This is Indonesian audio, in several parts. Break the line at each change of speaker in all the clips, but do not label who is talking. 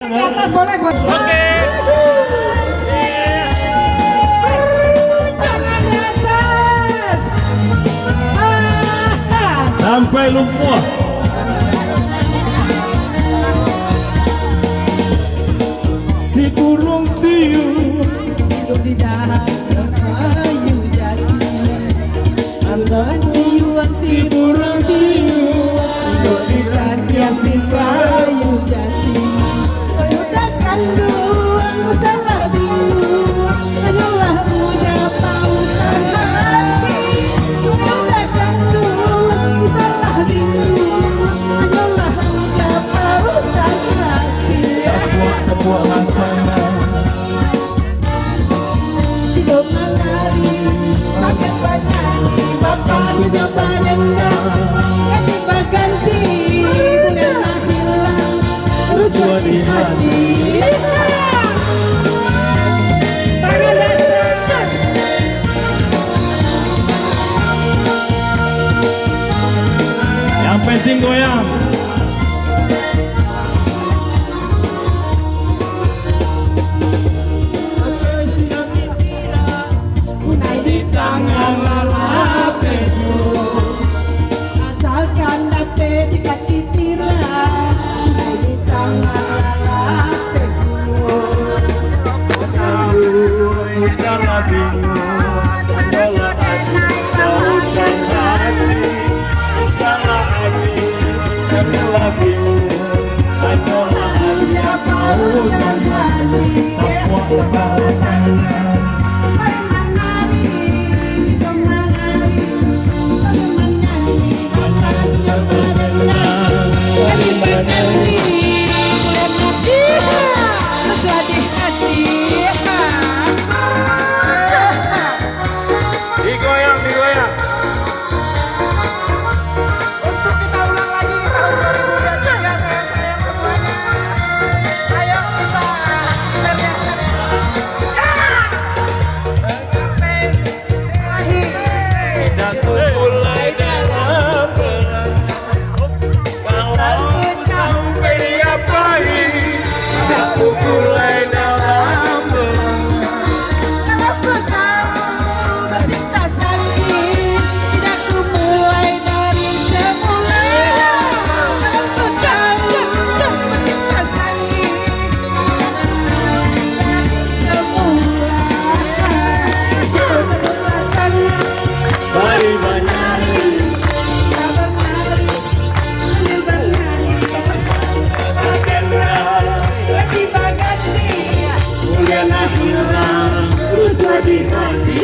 Di atas boleh buat.
Oke.
Jangan di atas.
Sampai lumpuh. Si burung tiup
Hidup di dalam kayu jati. Burung tiup si burung tiup. Hidup di dalam si kayu jati. Udah kandung salah bingung. Hanyalah muda pautan hati. Udah kandung salah bingung. Hanyalah muda pautan hati.
tepuk laksana.
Hidup menari sampai bernyanyi. Bapak juga berendam. Ganti bulan hilang. Rusua di hati. Tangan atas.
Yang penting goyang.
Unai di tangan lalapeku. Asalkan dapat sikat titiran. Unai di tangan lalapeku.
Salah bingung, salah hati, saukan hati, salah hati, salah bingung, salah hati, saukan hati, tepuk laksana.
Mari menari, kita menari, sambil menyanyi. Bapak juga berendam. Ganti berganti, bulan hati, rusua di hati.
Digoyang, digoyang.
Untuk kita ulang lagi di tahun 2023, sayang-sayang semuanya. Ayo kita teriakkan sampai akhir.
Dan mulai dalam bulan, kalau sampai apa ini, aku mulai dalam bulan.
Kalau ku tahu bercinta sakit, tidak ku mulai dari semula. Kalau ku tahu bercinta sakit, dari semula.
Mari menyanyi,
Kita bernari, sambil bernyanyi. Ganti baganti,
bulan hilang, rusua di hati.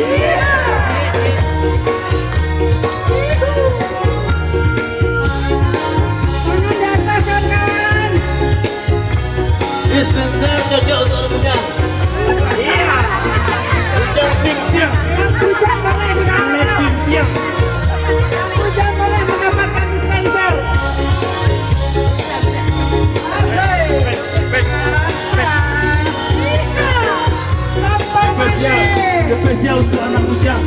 tangan di atas kanan.
Dispenser cocok untuk hujan. Hujan tiang,
Hujan boleh dikatakan.
tiang.
Hujan boleh mendapatkan dispenser. Sampai
Spesial,
mati.
spesial untuk anak hujan.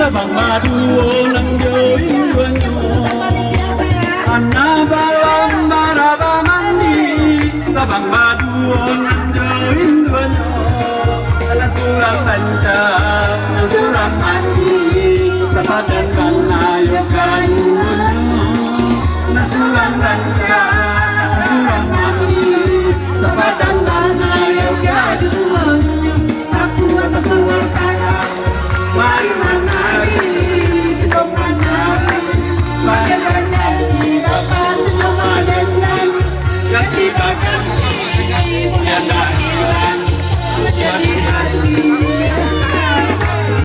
Bang madu nang join banyo, anak balang baraba mandi. Bang madu nang join banyo, alat kurang lancar.